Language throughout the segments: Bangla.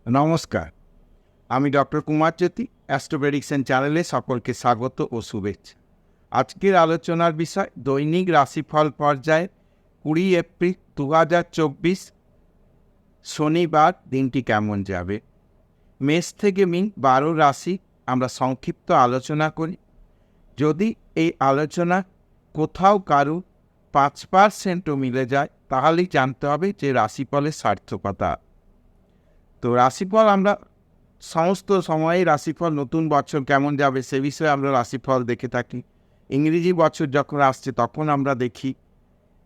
নমস্কার, আমি ডক্টর কুমার জ্যোতি। অ্যাস্ট্রো প্রেডিকশন চ্যানেলে সকলকে স্বাগত ও শুভেচ্ছা। আজকের আলোচনার বিষয় দৈনিক রাশিফল পর্যায়ে 20 এপ্রিল 2024 শনিবার দিনটি কেমন যাবে। মেষ থেকে মিন 12 রাশি আমরা সংক্ষিপ্ত আলোচনা করি। যদি এই আলোচনা কোথাও কারো 5%ও মিলে যায় তাহলেই জানতে হবে যে রাশিফলের সার্থকতা। তো রাশিফল আমরা সমস্ত সময়ে রাশিফল, নতুন বছর কেমন যাবে সে বিষয়ে আমরা রাশিফল দেখে থাকি। ইংরেজি বছর যখন আসছে তখন আমরা দেখি,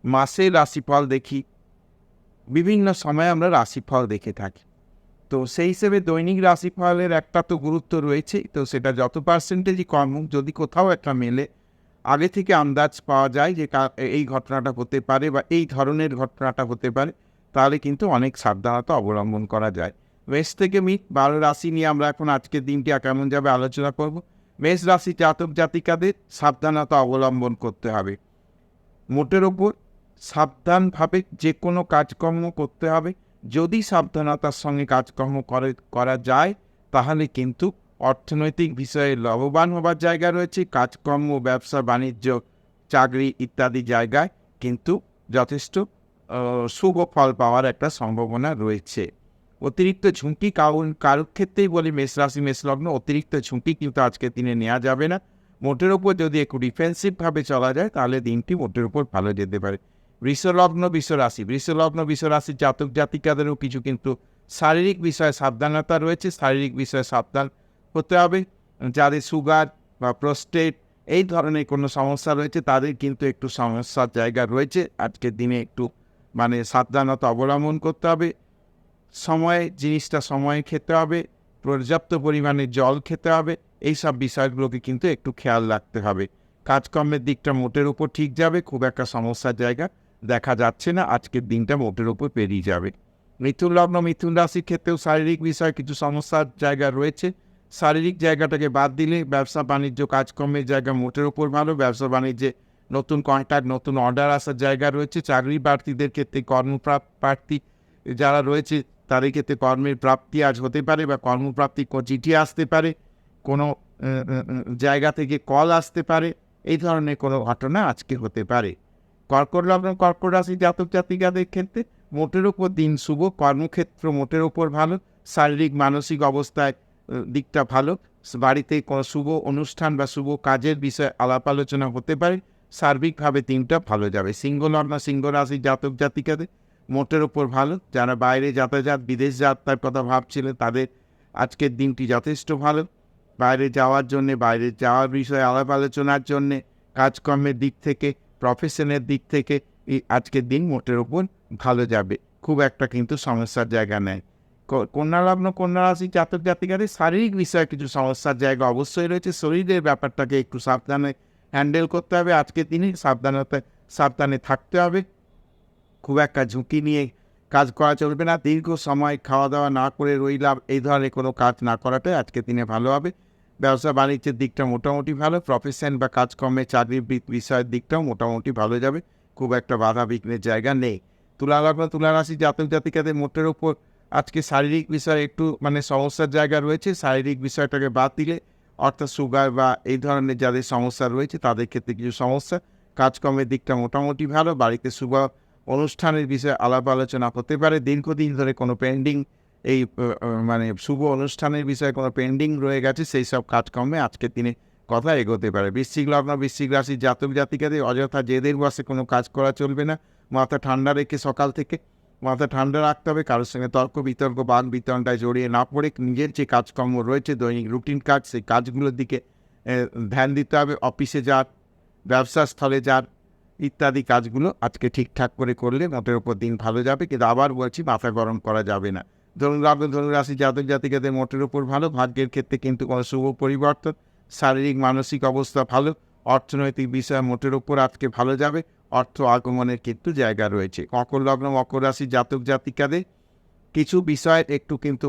মাসের রাশিফল দেখি, বিভিন্ন সময়ে আমরা রাশিফল দেখে থাকি। তো সেই হিসেবে দৈনিক রাশিফলের একটা তো গুরুত্ব রয়েছে, তো সেটা যত পার্সেন্টেজই কম হোক, যদি কোথাও একটা মেলে আগে থেকে আন্দাজ পাওয়া যায় যে এই ঘটনাটা হতে পারে বা এই ধরনের ঘটনাটা হতে পারে, তাহলে কিন্তু অনেক সাবধানতা অবলম্বন করা যায়। মেষ থেকে মিন 12 রাশি নিয়ে আমরা এখন আজকের দিনটি কেমন যাবে আলোচনা করব। মেষ রাশি জাতক জাতিকাদের সাবধানতা অবলম্বন করতে হবে। মোটের ওপর সাবধানভাবে যে কোনো কাজকর্ম করতে হবে। যদি সাবধানতার সঙ্গে কাজকর্ম করা যায় তাহলে কিন্তু অর্থনৈতিক বিষয়ে লাভবান হবার জায়গা রয়েছে। কাজকর্ম, ব্যবসা বাণিজ্য, চাকরি ইত্যাদি জায়গায় কিন্তু যথেষ্ট শুভ ফল পাওয়ার একটা সম্ভাবনা রয়েছে। অতিরিক্ত ঝুঁকি কারোর ক্ষেত্রেই বলি, মেষ রাশি মেষ লগ্ন, অতিরিক্ত ঝুঁকি কিন্তু আজকের দিনে নেওয়া যাবে না। মোটের ওপর যদি একটু ডিফেন্সিভভাবে চলা যায় তাহলে দিনটি মোটের ওপর ভালো যেতে পারে। বৃষলগ্ন বিশ্বরাশির জাতক জাতিকাদেরও কিছু কিন্তু শারীরিক বিষয়ে সাবধানতা রয়েছে। শারীরিক বিষয়ে সাবধান হতে হবে। যাদের সুগার বা প্রোস্টেট এই ধরনের কোনো সমস্যা রয়েছে তাদের কিন্তু একটু সমস্যার জায়গা রয়েছে। আজকের দিনে একটু সাবধানতা অবলম্বন করতে হবে। জিনিসটা সময়ে খেতে হবে, পর্যাপ্ত পরিমাণে জল খেতে হবে, এইসব বিষয়গুলোকে কিন্তু একটু খেয়াল রাখতে হবে। কাজকর্মের দিকটা মোটের উপর ঠিক যাবে, খুব একটা সমস্যার জায়গা দেখা যাচ্ছে না। আজকের দিনটা মোটের উপর পেরিয়ে যাবে। মিথুন লগ্ন মিথুন রাশির ক্ষেত্রেও শারীরিক বিষয়ে কিছু সমস্যার জায়গা রয়েছে। শারীরিক জায়গাটাকে বাদ দিলে ব্যবসা বাণিজ্য কাজকর্মের জায়গা মোটের উপর ভালো। ব্যবসা বাণিজ্যে নতুন কন্ট্রাক্ট, নতুন অর্ডার আসার জায়গা রয়েছে। চাকরি প্রার্থীদের ক্ষেত্রে কর্মপ্রার্থী যারা রয়েছে তাদের ক্ষেত্রে কর্মের প্রাপ্তি আজ হতে পারে বা কর্মপ্রাপ্তি চিঠি আসতে পারে, কোনো জায়গা থেকে কল আসতে পারে, এই ধরনের কোনো ঘটনা আজকে হতে পারে। কর্কট লগ্ন কর্কট রাশি জাতক জাতিকাদের ক্ষেত্রে মোটের ওপর দিন শুভ। কর্মক্ষেত্র মোটের ওপর ভালো। শারীরিক মানসিক অবস্থায় দিকটা ভালো। বাড়িতে কোনো শুভ অনুষ্ঠান বা শুভ কাজের বিষয়ে আলাপ আলোচনা হতে পারে। সার্বিকভাবে দিনটা ভালো যাবে। সিংহ লগ্ন সিংহ রাশি জাতক জাতিকাদের মোটের ওপর ভালো। যারা বাইরে যাতায়াত, বিদেশ যাত্রার কথা ভাবছিলেন তাদের আজকের দিনটি যথেষ্ট ভালো। বাইরে যাওয়ার বিষয়ে আলাপ আলোচনার জন্যে, কাজকর্মের দিক থেকে, প্রফেশনের দিক থেকে আজকের দিন মোটের ওপর ভালো যাবে। খুব একটা কিন্তু সমস্যার জায়গা নেই। কন্যা লগ্ন কন্যা রাশি জাতক জাতিকাদের শারীরিক বিষয়ে কিছু সমস্যার জায়গা অবশ্যই রয়েছে। শরীরের ব্যাপারটাকে একটু সাবধানে হ্যান্ডেল করতে হবে। আজকের দিনে সাবধানে থাকতে হবে। খুব একটা ঝুঁকি নিয়ে কাজ করা চলবে না। দীর্ঘ সময় খাওয়া দাওয়া না করে রইলাম, এই ধরনের কোনো কাজ না করাটাই আজকের দিনে ভালো হবে। ব্যবসা বাণিজ্যের দিকটা মোটামুটি ভালো। প্রফেশন বা কাজকর্মে চাকরির বিষয়ের দিকটাও মোটামুটি ভালো যাবে। খুব একটা বাধা বিঘ্নের জায়গা নেই। তুলা লগ্ন তুলা রাশি জাতক জাতিকাদের মোটের ওপর আজকে শারীরিক বিষয়ে একটু সমস্যার জায়গা রয়েছে। শারীরিক বিষয়টাকে বাদ দিলে, অর্থাৎ সুগার বা এই ধরনের যাদের সমস্যা রয়েছে তাদের ক্ষেত্রে কিছু সমস্যা। কাজকর্মের দিকটা মোটামুটি ভালো। বাড়িতে শুভ অনুষ্ঠানের বিষয়ে আলাপ আলোচনা হতে পারে। দীর্ঘদিন ধরে কোনো পেন্ডিং শুভ অনুষ্ঠানের বিষয়ে কোনো পেন্ডিং রয়ে গেছে, সেই সব কাজকর্মে আজকের দিনে কথা এগোতে পারে। বৃশ্চিক লগ্ন বৃশ্চিক রাশির জাতক জাতিকাদের অযথা জেদের বসে কোনো কাজ করা চলবে না। মাথা ঠান্ডা রেখে সকাল থেকে মাথা ঠান্ডা রাখতে হবে। কারোর সঙ্গে তর্ক বিতর্ক বাদ বিতণ্ডায় জড়িয়ে না পড়ে নিজের যে কাজকর্ম রয়েছে, দৈনিক রুটিন কাজ, সেই কাজগুলোর দিকে ধ্যান দিতে হবে। অফিসে যার, ব্যবসা স্থলে যার ইত্যাদি কাজগুলো আজকে ঠিকঠাক করে করলে মোটের ওপর দিন ভালো যাবে। কিন্তু আবার বলছি, মাথা গরম করা যাবে না। ধনুরাশি জাতক জাতিকাদের মোটের ওপর ভালো। ভাগ্যের ক্ষেত্রে কিন্তু কোনো শুভ পরিবর্তন। শারীরিক মানসিক অবস্থা ভালো। অর্থনৈতিক বিষয় মোটের ওপর আজকে ভালো যাবে। অর্থ আগমনের কিন্তু জায়গা রয়েছে। মকর লগ্ন মকর রাশি জাতক জাতিকাদের কিছু বিষয় একটু কিন্তু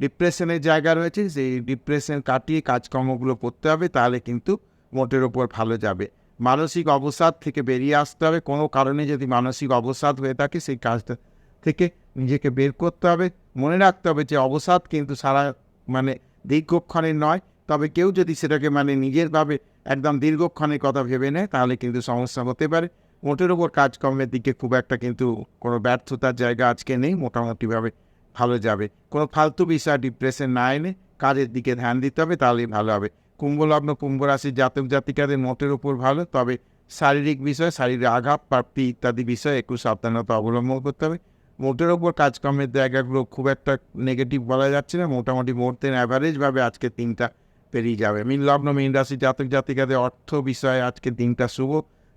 ডিপ্রেশনের জায়গা রয়েছে। সেই ডিপ্রেশন কাটিয়ে কাজকর্মগুলো করতে হবে, তাহলে কিন্তু মোটের ওপর ভালো যাবে। মানসিক অবসাদ থেকে বেরিয়ে আসতে হবে। কোনো কারণে যদি মানসিক অবসাদ হয়ে থাকে সেই কাজটা থেকে নিজেকে বের করতে হবে। মনে রাখতে হবে যে অবসাদ কিন্তু সারা মানে দীর্ঘক্ষণের নয়। তবে কেউ যদি সেটাকে নিজেরভাবে একদম দীর্ঘক্ষণের কথা ভেবে নেয় তাহলে কিন্তু সমস্যা হতে পারে। মোটের ওপর কাজকর্মের দিকে খুব একটা কিন্তু কোনো ব্যর্থতার জায়গা আজকে নেই, মোটামুটিভাবে ভালো যাবে। কোনো ফালতু বিষয় ডিপ্রেশন না এনে কাজের দিকে ধ্যান দিতে হবে, তাহলেই ভালো হবে। কুম্ভ লগ্ন কুম্ভ রাশির জাতক জাতিকাদের মোটের ওপর ভালো, তবে শারীরিক বিষয়, শারীরিক আঘাত প্রাপ্তি ইত্যাদি বিষয়ে একটু সাবধানতা অবলম্বন করতে হবে। মোটের ওপর কাজকর্মের জায়গাগুলো খুব একটা নেগেটিভ বলা যাচ্ছে না, মোটামুটি মোর দেন অ্যাভারেজভাবে আজকে দিনটা পেরিয়ে যাবে। মীন লগ্ন মীন রাশি জাতক জাতিকাদের অর্থ বিষয়ে আজকে দিনটা শুভ।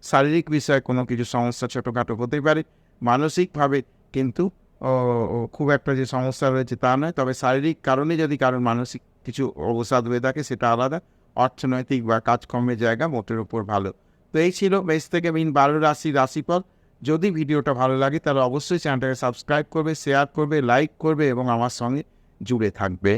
শারীরিক বিষয়ে কোনো কিছু সমস্যা ছোটোখাটো হতে পারে, মানসিকভাবে কিন্তু খুব একটা যে সমস্যা রয়েছে তা নয়, তবে শারীরিক কারণে যদি কারণ মানসিক কিছু অবসাদ হয়ে থাকে সেটা আলাদা। অর্থনৈতিক বা কাজকর্মের জায়গা মোটের উপর ভালো। তো এই ছিল মেষ থেকে মীন 12 রাশি রাশিফল। যদি ভিডিওটা ভালো লাগে তাহলে অবশ্যই চ্যানেলটাকে সাবস্ক্রাইব করবে, শেয়ার করবে, লাইক করবে এবং আমার সঙ্গে জুড়ে থাকবে।